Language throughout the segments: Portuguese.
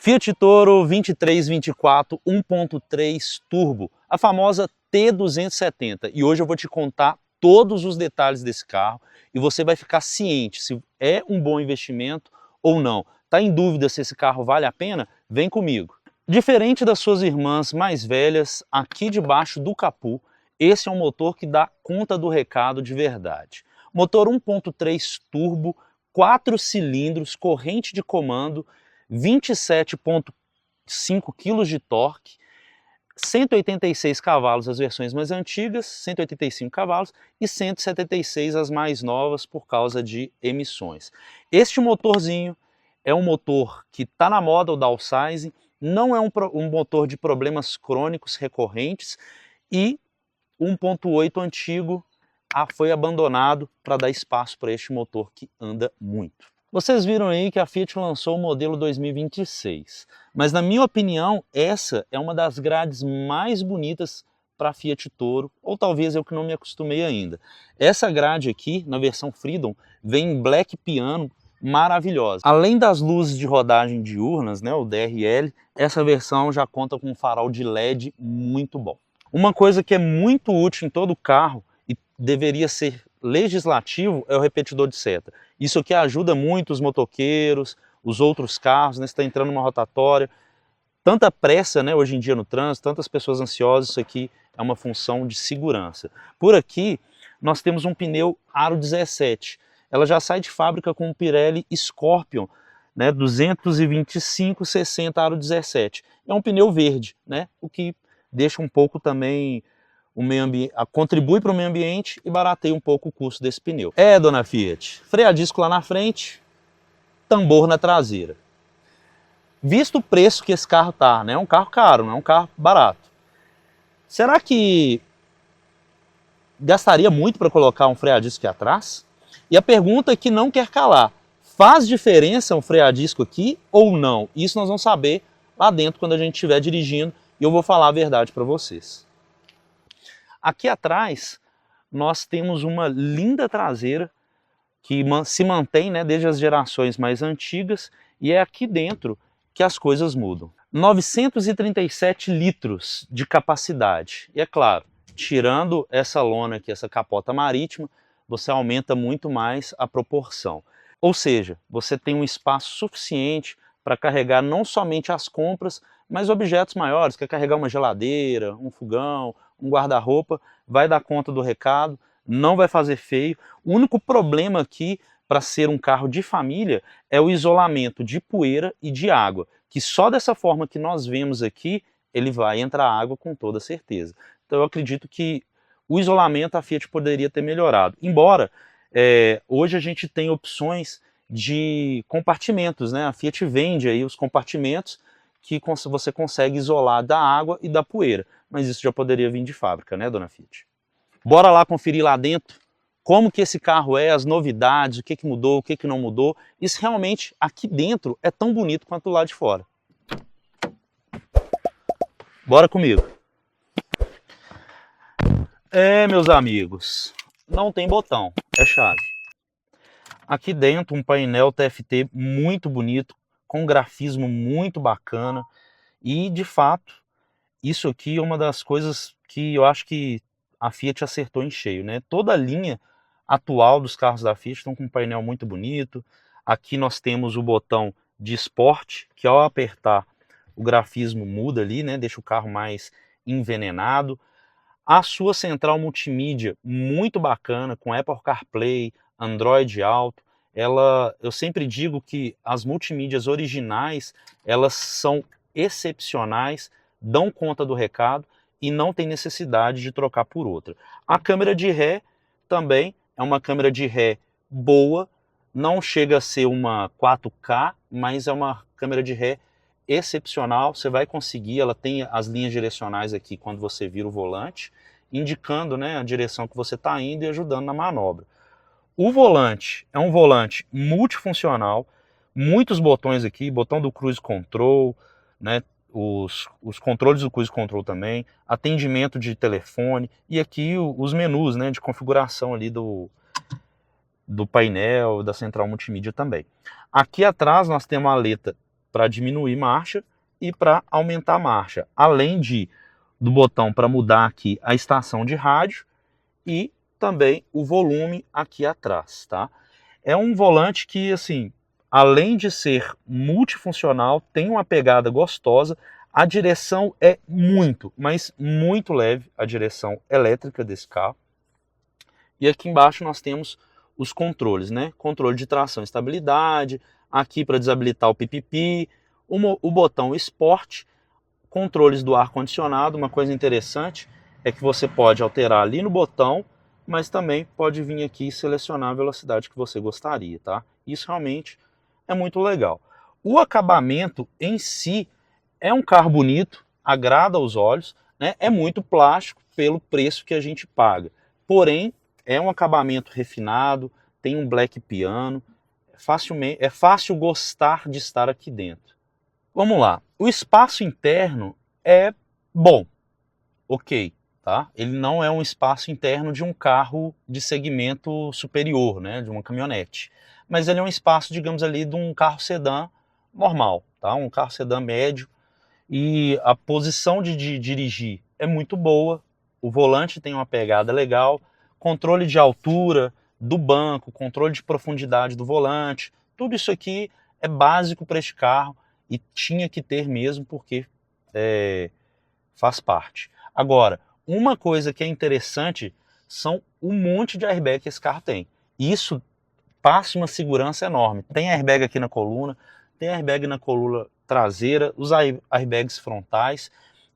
Fiat Toro 2324 1.3 Turbo, a famosa T270. E hoje eu vou te contar todos os detalhes desse carro e você vai ficar ciente se é um bom investimento ou não. Tá em dúvida se esse carro vale a pena? Vem comigo. Diferente das suas irmãs mais velhas, aqui debaixo do capô, esse é um motor que dá conta do recado de verdade. Motor 1.3 turbo, 4 cilindros, corrente de comando, 27,5 kg de torque, 186 cavalos as versões mais antigas, 185 cavalos e 176 as mais novas por causa de emissões. Este motorzinho é um motor que está na moda, o downsizing, não é um motor de problemas crônicos recorrentes e 1.8 antigo foi abandonado para dar espaço para este motor que anda muito. Vocês viram aí que a Fiat lançou o modelo 2026, mas na minha opinião essa é uma das grades mais bonitas para a Fiat Toro, ou talvez eu que não me acostumei ainda. Essa grade aqui, na versão Freedom, vem em black piano, maravilhosa. Além das luzes de rodagem diurnas, né, o DRL, essa versão já conta com um farol de LED muito bom. Uma coisa que é muito útil em todo carro e deveria ser legislativo é o repetidor de seta. Isso aqui ajuda muito os motoqueiros, os outros carros, né? Você está entrando numa rotatória, tanta pressa, né, hoje em dia no trânsito, tantas pessoas ansiosas, isso aqui é uma função de segurança. Por aqui nós temos um pneu aro 17, ela já sai de fábrica com o Pirelli Scorpion, né, 225/60 aro 17. É um pneu verde, né, o que deixa um pouco também o meio ambiente, contribui para o meio ambiente e barateia um pouco o custo desse pneu. Dona Fiat, freio a disco lá na frente, tambor na traseira. Visto o preço que esse carro tá, né, é um carro caro, não é um carro barato. Será que gastaria muito para colocar um freio a disco aqui atrás? E a pergunta que não quer calar, faz diferença um freio a disco aqui ou não? Isso nós vamos saber lá dentro quando a gente estiver dirigindo e eu vou falar a verdade para vocês. Aqui atrás nós temos uma linda traseira que se mantém, né, desde as gerações mais antigas, e é aqui dentro que as coisas mudam. 937 litros de capacidade. E é claro, tirando essa lona aqui, essa capota marítima, você aumenta muito mais a proporção. Ou seja, você tem um espaço suficiente para carregar não somente as compras, mas objetos maiores, quer carregar uma geladeira, um fogão, um guarda-roupa, vai dar conta do recado, não vai fazer feio. O único problema aqui, para ser um carro de família, é o isolamento de poeira e de água, que só dessa forma que nós vemos aqui, ele vai entrar água com toda certeza. Então eu acredito que o isolamento a Fiat poderia ter melhorado. Embora hoje a gente tem opções de compartimentos, né? A Fiat vende aí os compartimentos que você consegue isolar da água e da poeira. Mas isso já poderia vir de fábrica, né, dona Fiat? Bora lá conferir lá dentro como que esse carro é, as novidades, o que que mudou, o que que não mudou. Isso realmente aqui dentro é tão bonito quanto lá de fora. Bora comigo. Meus amigos, não tem botão, é chave. Aqui dentro um painel TFT muito bonito, com um grafismo muito bacana e de fato isso aqui é uma das coisas que eu acho que a Fiat acertou em cheio, né? Toda a linha atual dos carros da Fiat estão com um painel muito bonito. Aqui nós temos o botão de esporte, que ao apertar o grafismo muda ali, né? Deixa o carro mais envenenado. A sua central multimídia muito bacana, com Apple CarPlay, Android Auto. Eu sempre digo que as multimídias originais, elas são excepcionais, dão conta do recado e não tem necessidade de trocar por outra. A câmera de ré também é uma câmera de ré boa, não chega a ser uma 4K, mas é uma câmera de ré excepcional, você vai conseguir, ela tem as linhas direcionais aqui quando você vira o volante, indicando, né, a direção que você está indo e ajudando na manobra. O volante é um volante multifuncional, muitos botões aqui, botão do Cruise Control, né, os controles do Cruise Control também, atendimento de telefone e aqui os menus, né, de configuração ali do painel, da central multimídia também. Aqui atrás nós temos a aleta para diminuir marcha e para aumentar marcha, além do botão para mudar aqui a estação de rádio e também o volume aqui atrás, tá? É um volante que, assim, além de ser multifuncional, tem uma pegada gostosa. A direção é muito, mas muito leve, a direção elétrica desse carro. E aqui embaixo nós temos os controles, né? Controle de tração e estabilidade, aqui para desabilitar o pipipi, o botão Sport, controles do ar-condicionado. Uma coisa interessante é que você pode alterar ali no botão, mas também pode vir aqui e selecionar a velocidade que você gostaria, tá? Isso realmente é muito legal. O acabamento em si é um carro bonito, agrada aos olhos, né? É muito plástico pelo preço que a gente paga. Porém, é um acabamento refinado, tem um black piano, é fácil gostar de estar aqui dentro. Vamos lá, o espaço interno é bom, ok, tá? Ele não é um espaço interno de um carro de segmento superior, né, de uma caminhonete, mas ele é um espaço, digamos ali, de um carro sedã normal, tá? Um carro sedã médio, e a posição de dirigir é muito boa, o volante tem uma pegada legal, controle de altura do banco, controle de profundidade do volante, tudo isso aqui é básico para este carro e tinha que ter mesmo porque faz parte. Agora, uma coisa que é interessante são o monte de airbag que esse carro tem. Isso passa uma segurança enorme. Tem airbag aqui na coluna, tem airbag na coluna traseira, os airbags frontais.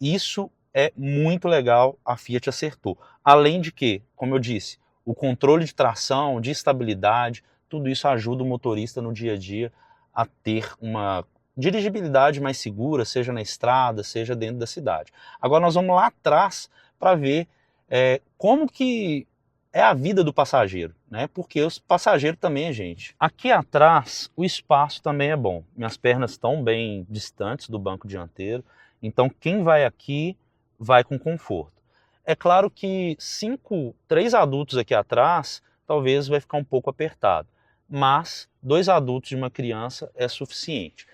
Isso é muito legal, a Fiat acertou. Além de que, como eu disse, o controle de tração, de estabilidade, tudo isso ajuda o motorista no dia a dia a ter uma dirigibilidade mais segura, seja na estrada, seja dentro da cidade. Agora nós vamos lá atrás para ver como que é a vida do passageiro, né? Porque o passageiro também é gente. Aqui atrás o espaço também é bom. Minhas pernas estão bem distantes do banco dianteiro, então quem vai aqui vai com conforto. É claro que 3 adultos aqui atrás talvez vai ficar um pouco apertado, mas 2 adultos e uma criança é suficiente.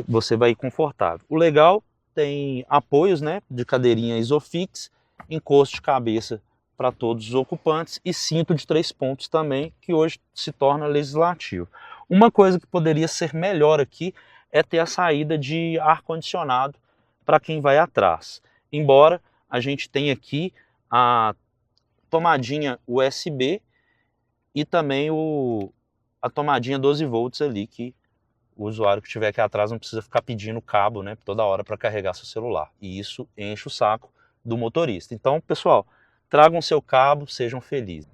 Você vai ir confortável. O legal, tem apoios, né, de cadeirinha Isofix, encosto de cabeça para todos os ocupantes e cinto de 3 pontos também, que hoje se torna legislativo. Uma coisa que poderia ser melhor aqui é ter a saída de ar-condicionado para quem vai atrás. Embora a gente tenha aqui a tomadinha USB e também a tomadinha 12 volts ali, que o usuário que estiver aqui atrás não precisa ficar pedindo cabo, né, toda hora para carregar seu celular. E isso enche o saco do motorista. Então, pessoal, tragam seu cabo, sejam felizes.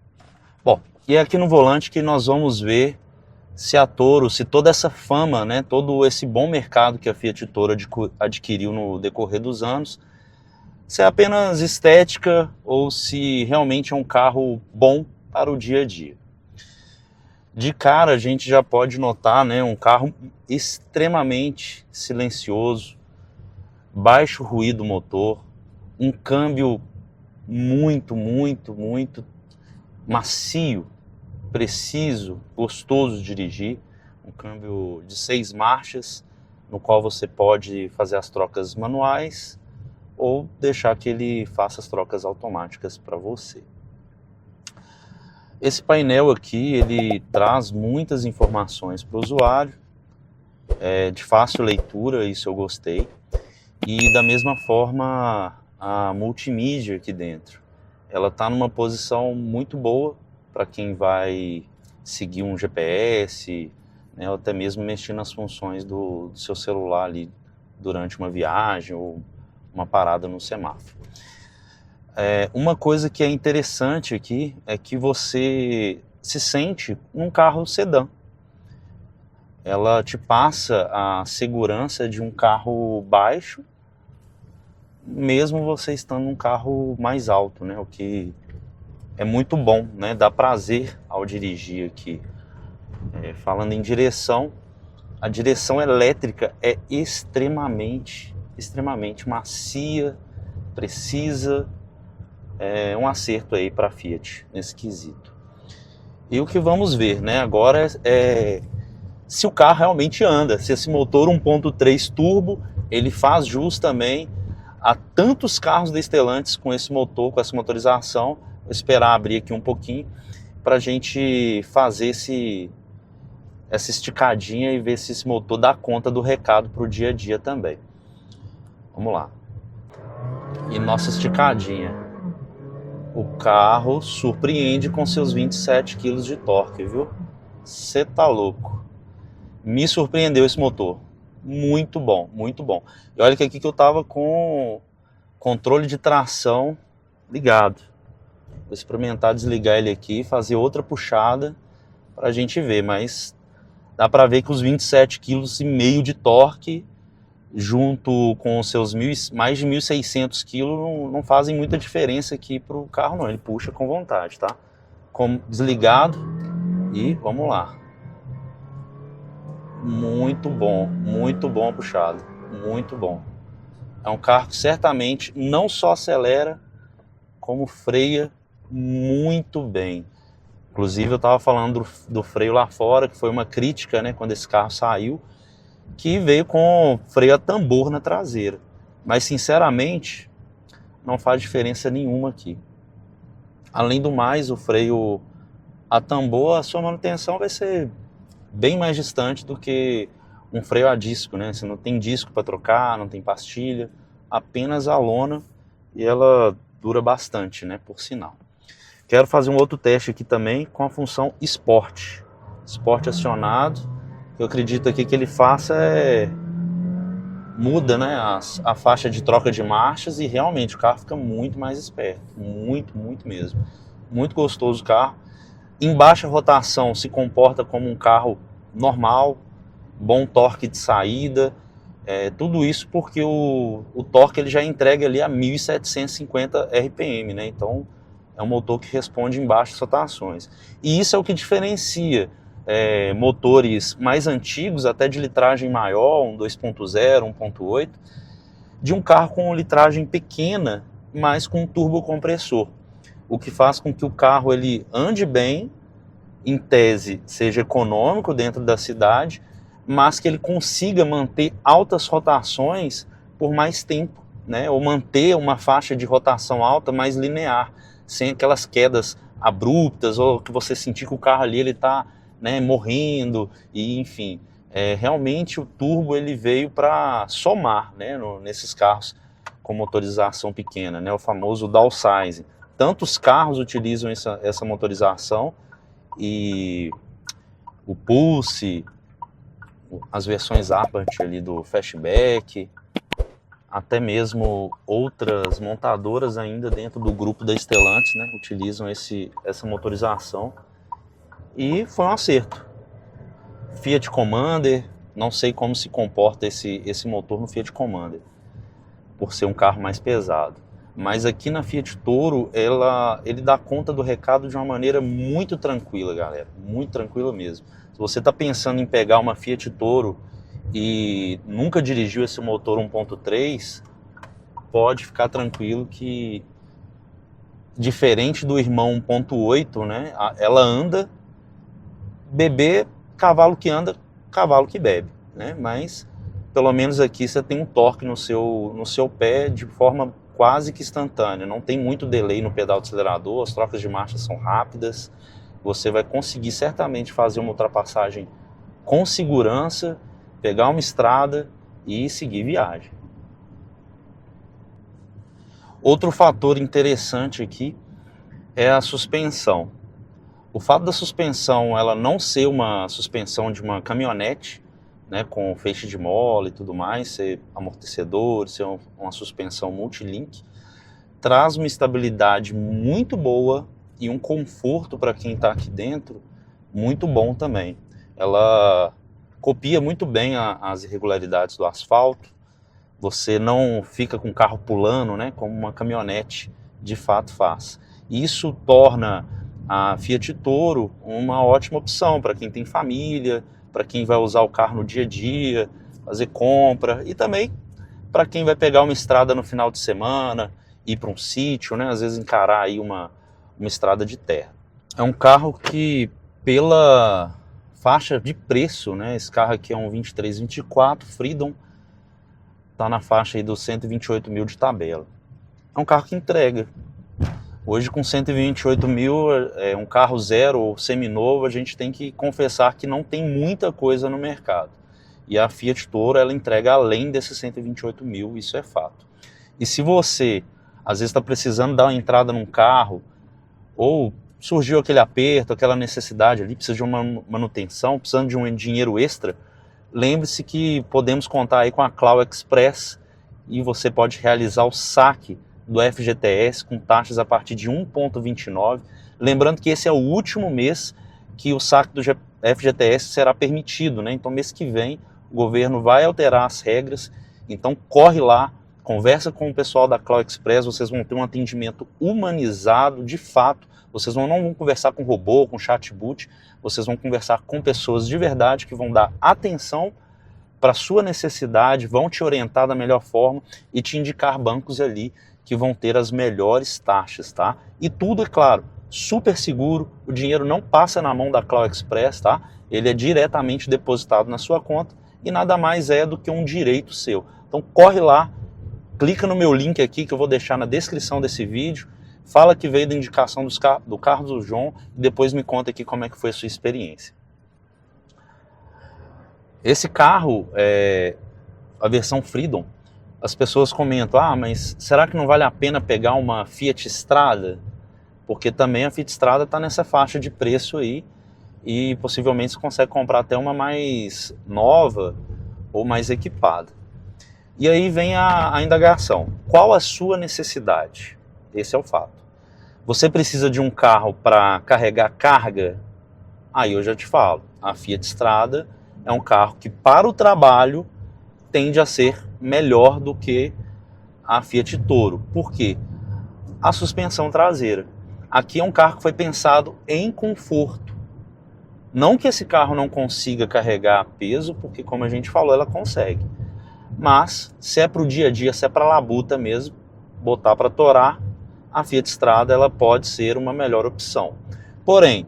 Bom, e é aqui no volante que nós vamos ver se a Toro, se toda essa fama, né, todo esse bom mercado que a Fiat Toro adquiriu no decorrer dos anos, se é apenas estética ou se realmente é um carro bom para o dia a dia. De cara a gente já pode notar, né, um carro extremamente silencioso, baixo ruído motor, um câmbio muito macio, preciso, gostoso de dirigir, um câmbio de 6 marchas, no qual você pode fazer as trocas manuais ou deixar que ele faça as trocas automáticas para você. Esse painel aqui, ele traz muitas informações para o usuário, de fácil leitura, isso eu gostei, e da mesma forma a multimídia aqui dentro. Ela está numa posição muito boa para quem vai seguir um GPS, né, ou até mesmo mexer nas funções do seu celular ali durante uma viagem ou uma parada no semáforo. Uma coisa que é interessante aqui é que você se sente num carro sedã. Ela te passa a segurança de um carro baixo, mesmo você estando num carro mais alto, né? O que é muito bom, né? Dá prazer ao dirigir aqui. Falando em direção, a direção elétrica é extremamente macia, precisa. É um acerto aí para a Fiat nesse quesito. E o que vamos ver, né, agora se o carro realmente anda, se esse motor 1.3 turbo, ele faz jus também a tantos carros da Stellantis com esse motor, com essa motorização. Vou esperar abrir aqui um pouquinho para a gente fazer essa esticadinha e ver se esse motor dá conta do recado para o dia a dia também. Vamos lá. E nossa esticadinha. O carro surpreende com seus 27 kg de torque, viu? Você tá louco. Me surpreendeu esse motor. Muito bom, muito bom. E olha que aqui que eu tava com controle de tração ligado. Vou experimentar desligar ele aqui e fazer outra puxada pra gente ver, mas dá pra ver que os 27,5 kg de torque, junto com os seus mais de 1.600 kg, não fazem muita diferença aqui pro carro não. Ele puxa com vontade, tá? Desligado e vamos lá. Muito bom a puxada, muito bom. É um carro que certamente não só acelera, como freia muito bem. Inclusive eu estava falando do freio lá fora, que foi uma crítica, né, quando esse carro saiu, que veio com freio a tambor na traseira. Mas sinceramente, não faz diferença nenhuma aqui. Além do mais, o freio a tambor, a sua manutenção vai ser bem mais distante do que um freio a disco, né? Você não tem disco para trocar, não tem pastilha, apenas a lona, e ela dura bastante, né? Por sinal. Quero fazer um outro teste aqui também com a função Sport. Sport acionado. O que eu acredito aqui que ele faça muda, né, a faixa de troca de marchas e realmente o carro fica muito mais esperto. Muito mesmo. Muito gostoso o carro. Em baixa rotação se comporta como um carro normal, bom torque de saída, tudo isso porque o torque ele já entrega ali a 1.750 RPM, né? Então é um motor que responde em baixas rotações. E isso é o que diferencia motores mais antigos, até de litragem maior, um 2.0, 1.8, de um carro com litragem pequena, mas com um turbocompressor. O que faz com que o carro ele ande bem, em tese seja econômico dentro da cidade, mas que ele consiga manter altas rotações por mais tempo, né? Ou manter uma faixa de rotação alta mais linear, sem aquelas quedas abruptas, ou que você sentir que o carro ali está, né, morrendo, e enfim. Realmente o turbo ele veio para somar, né, nesses carros com motorização pequena, né, o famoso downsizing. Tantos carros utilizam essa motorização, e o Pulse, as versões Abarth ali do Fastback, até mesmo outras montadoras ainda dentro do grupo da Stellantis, né, utilizam essa motorização, e foi um acerto. Fiat Commander, não sei como se comporta esse motor no Fiat Commander, por ser um carro mais pesado. Mas aqui na Fiat Toro, ele dá conta do recado de uma maneira muito tranquila, galera. Muito tranquila mesmo. Se você está pensando em pegar uma Fiat Toro e nunca dirigiu esse motor 1.3, pode ficar tranquilo que, diferente do irmão 1.8, né, ela anda, bebê, cavalo que anda, cavalo que bebe, né? Mas pelo menos aqui você tem um torque no seu pé de forma quase que instantânea, não tem muito delay no pedal de acelerador, as trocas de marcha são rápidas, você vai conseguir certamente fazer uma ultrapassagem com segurança, pegar uma estrada e seguir viagem. Outro fator interessante aqui é a suspensão. O fato da suspensão ela não ser uma suspensão de uma caminhonete, né, com feixe de mola e tudo mais, ser amortecedor, ser uma suspensão multilink, traz uma estabilidade muito boa e um conforto para quem está aqui dentro muito bom também. Ela copia muito bem as irregularidades do asfalto, você não fica com o carro pulando, né, como uma caminhonete de fato faz. Isso torna a Fiat Toro uma ótima opção para quem tem família, para quem vai usar o carro no dia a dia, fazer compra, e também para quem vai pegar uma estrada no final de semana, ir para um sítio, né? Às vezes encarar aí uma estrada de terra. É um carro que, pela faixa de preço, né? Esse carro aqui é um 23, 24, Freedom, tá na faixa aí dos 128 mil de tabela. É um carro que entrega. Hoje com 128 mil, um carro zero ou seminovo, a gente tem que confessar que não tem muita coisa no mercado. E a Fiat Toro, ela entrega além desses 128 mil, isso é fato. E se você, às vezes, está precisando dar uma entrada num carro, ou surgiu aquele aperto, aquela necessidade ali, precisa de uma manutenção, precisando de um dinheiro extra, lembre-se que podemos contar aí com a Clau Express e você pode realizar o saque do FGTS com taxas a partir de 1,29. Lembrando que esse é o último mês que o saque do FGTS será permitido, né? Então mês que vem o governo vai alterar as regras, então corre lá, conversa com o pessoal da Clau Express, vocês vão ter um atendimento humanizado, de fato, vocês não vão conversar com robô, com chatbot, vocês vão conversar com pessoas de verdade que vão dar atenção para a sua necessidade, vão te orientar da melhor forma e te indicar bancos ali que vão ter as melhores taxas, tá? E tudo, é claro, super seguro, o dinheiro não passa na mão da Clau Express, tá? Ele é diretamente depositado na sua conta e nada mais é do que um direito seu. Então corre lá, clica no meu link aqui que eu vou deixar na descrição desse vídeo, fala que veio da indicação do carro do João e depois me conta aqui como é que foi a sua experiência. Esse carro, a versão Freedom, as pessoas comentam, mas será que não vale a pena pegar uma Fiat Strada? Porque também a Fiat Strada está nessa faixa de preço aí e possivelmente você consegue comprar até uma mais nova ou mais equipada. E aí vem a indagação, qual a sua necessidade? Esse é o fato. Você precisa de um carro para carregar carga? Aí eu já te falo, a Fiat Strada é um carro que para o trabalho tende a ser melhor do que a Fiat Toro. Por quê? A suspensão traseira. Aqui é um carro que foi pensado em conforto. Não que esse carro não consiga carregar peso, porque como a gente falou, ela consegue. Mas se é para o dia a dia, se é para a labuta mesmo, botar para torar, a Fiat Strada ela pode ser uma melhor opção. Porém,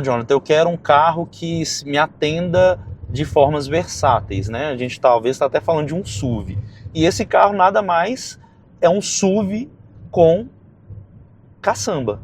Jonathan, eu quero um carro que me atenda de formas versáteis, né? A gente talvez está até falando de um SUV. E esse carro nada mais é um SUV com caçamba.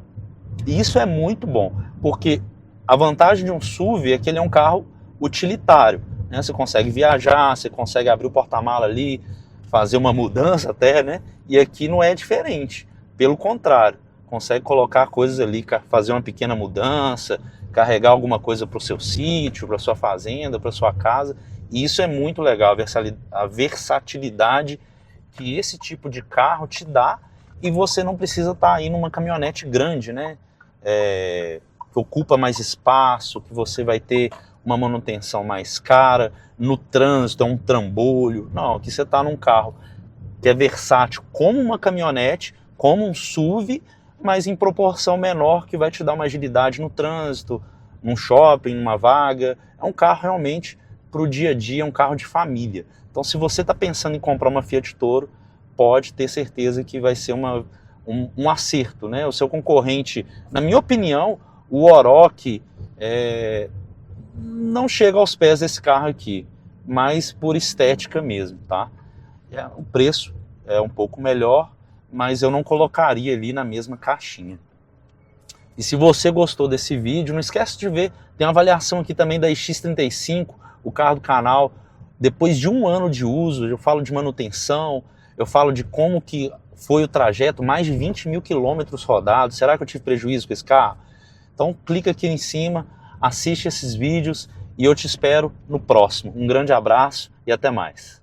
E isso é muito bom, porque a vantagem de um SUV é que ele é um carro utilitário, né? Você consegue viajar, você consegue abrir o porta-mala ali, fazer uma mudança até, né? E aqui não é diferente. Pelo contrário, consegue colocar coisas ali, fazer uma pequena mudança, carregar alguma coisa para o seu sítio, para a sua fazenda, para a sua casa. E isso é muito legal, a versatilidade que esse tipo de carro te dá e você não precisa estar aí numa caminhonete grande, né? Que ocupa mais espaço, que você vai ter uma manutenção mais cara, no trânsito é um trambolho. Não, aqui você está num carro que é versátil como uma caminhonete, como um SUV, mas em proporção menor, que vai te dar uma agilidade no trânsito, num shopping, numa vaga. É um carro realmente para o dia a dia, é um carro de família. Então se você está pensando em comprar uma Fiat Toro, pode ter certeza que vai ser um acerto, né? O seu concorrente, na minha opinião, o Oroch não chega aos pés desse carro aqui, mas por estética mesmo, tá? O preço é um pouco melhor, mas eu não colocaria ali na mesma caixinha. E se você gostou desse vídeo, não esquece de ver, tem uma avaliação aqui também da X35, o carro do canal. Depois de um ano de uso, eu falo de manutenção, eu falo de como que foi o trajeto, mais de 20 mil quilômetros rodados. Será que eu tive prejuízo com esse carro? Então clica aqui em cima, assiste esses vídeos e eu te espero no próximo. Um grande abraço e até mais.